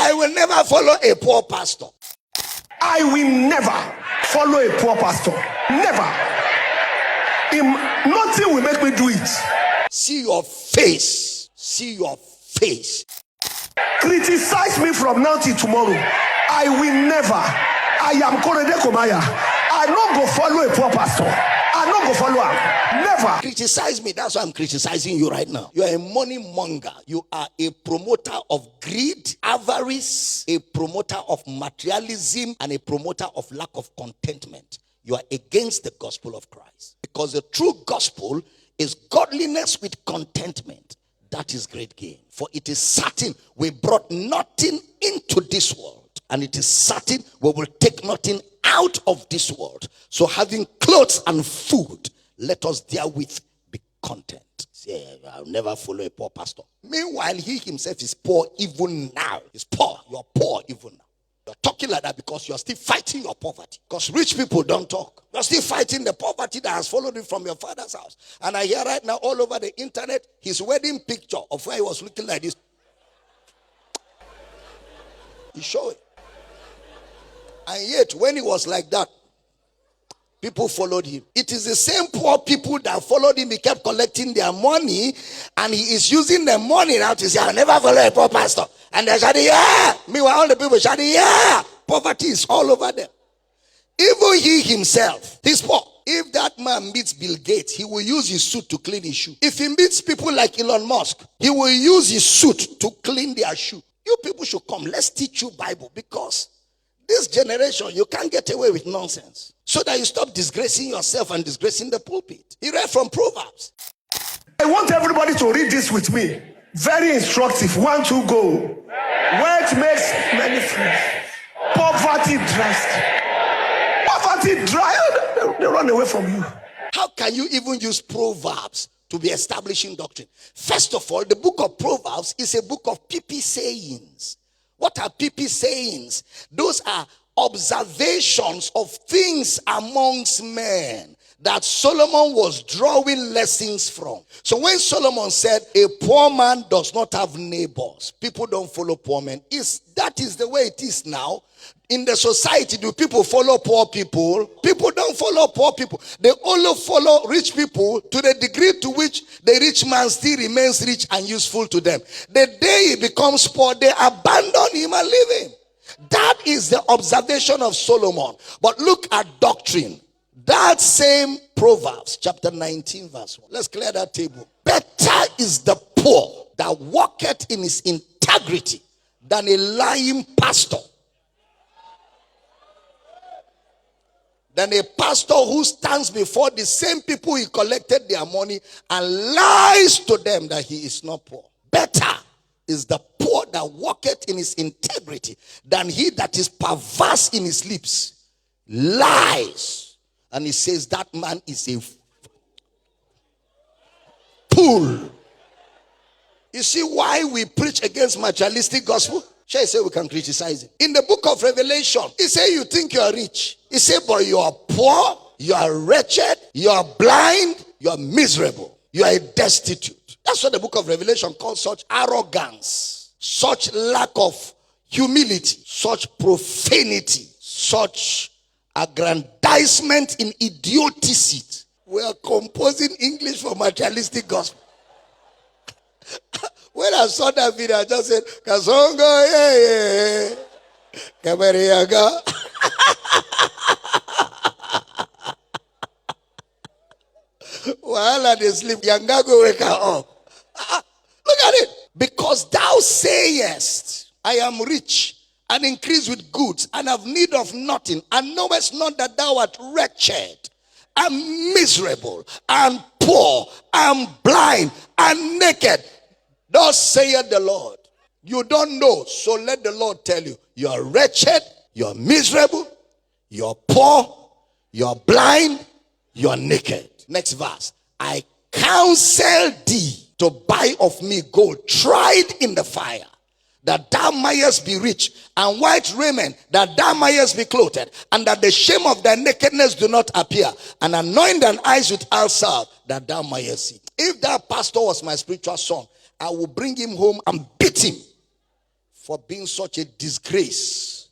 I will never follow a poor pastor. I will never follow a poor pastor. Never. Nothing will make me do it. See your face. See your face. Criticize me from now till tomorrow. I will never. I am Korede Komaya. I not go follow a poor pastor. I not go follow him. Never. Criticize me. That's why I'm criticizing you right now. You are a money monger. You are a promoter of greed, avarice, a promoter of materialism, and a promoter of lack of contentment. You are against the gospel of Christ. Because the true gospel is godliness with contentment. That is great gain. For it is certain we brought nothing into this world. And it is certain we will take nothing out of this world. So having clothes and food, let us therewith be content. Say, I'll never follow a poor pastor. Meanwhile, he himself is poor even now. He's poor. You're poor even now. You're talking like that because you're still fighting your poverty. Because rich people don't talk. You're still fighting the poverty that has followed you from your father's house. And I hear right now all over the internet his wedding picture of where he was looking like this. He showed it. And yet, when he was like that, people followed him. It is the same poor people that followed him. He kept collecting their money, and he is using the money now to say, I'll never follow a poor pastor. And they're shouting, yeah. Meanwhile, all the people shouting, yeah. Poverty is all over them. Even he himself, he's poor. If that man meets Bill Gates, he will use his suit to clean his shoe. If he meets people like Elon Musk, he will use his suit to clean their shoe. You people should come. Let's teach you Bible, because this generation, you can't get away with nonsense. So that you stop disgracing yourself and disgracing the pulpit. He read from Proverbs. I want everybody to read this with me. Very instructive. 1, 2, go. Wealth makes many friends. Poverty dressed. Poverty dry. They run away from you. How can you even use Proverbs to be establishing doctrine? First of all, the book of Proverbs is a book of PP sayings. What are PP sayings? Those are observations of things amongst men that Solomon was drawing lessons from. So when Solomon said a poor man does not have neighbors, people don't follow poor men. That is the way it is now. In the society, do people follow poor people? People don't follow poor people. They only follow rich people to the degree to which the rich man still remains rich and useful to them. The day he becomes poor, they abandon him and leave him. That is the observation of Solomon. But look at doctrine. That same Proverbs, chapter 19, verse 1. Let's clear that table. Better is the poor that walketh in his integrity than a lying pastor. Than a pastor who stands before the same people he collected their money and lies to them that he is not poor. Better is the poor that walketh in his integrity than he that is perverse in his lips, lies. And he says that man is a fool. You see why we preach against materialistic gospel? Shall I say we can criticize it? In the book of Revelation, he said you think you are rich. He said, but you are poor, you are wretched, you are blind, you are miserable, you are destitute. That's what the book of Revelation calls such arrogance, such lack of humility, such profanity, such aggrandizement in idioticity. We are composing English for materialistic gospel. When I saw that video, I just said, Kazongo, yeah, Kamariaga. While they sleep, Yangago wake up. Look at it. Because thou sayest, I am rich and increase with goods and have need of nothing, and knowest not that thou art wretched and miserable and poor and blind and naked. Thus saith the Lord. You don't know, so let the Lord tell you. You are wretched, you are miserable, you are poor, you are blind, you are naked. Next verse. I counsel thee to buy of me gold tried in the fire, that thou mayest be rich, and white raiment, that thou mayest be clothed, and that the shame of thy nakedness do not appear, and anoint thine eyes with eye salve, that thou mayest see. If that pastor was my spiritual son, I will bring him home and beat him for being such a disgrace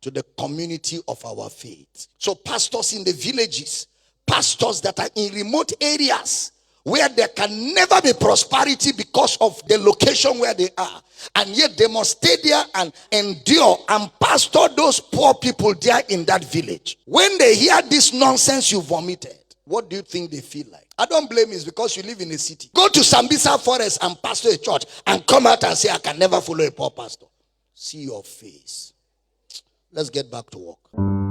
to the community of our faith. So pastors in the villages, pastors that are in remote areas where there can never be prosperity because of the location where they are, and yet they must stay there and endure and pastor those poor people there in that village. When they hear this nonsense you vomited, what do you think they feel like? I don't blame you, it's because you live in a city. Go to Sambisa Forest and pastor a church and come out and say, I can never follow a poor pastor. See your face. Let's get back to work.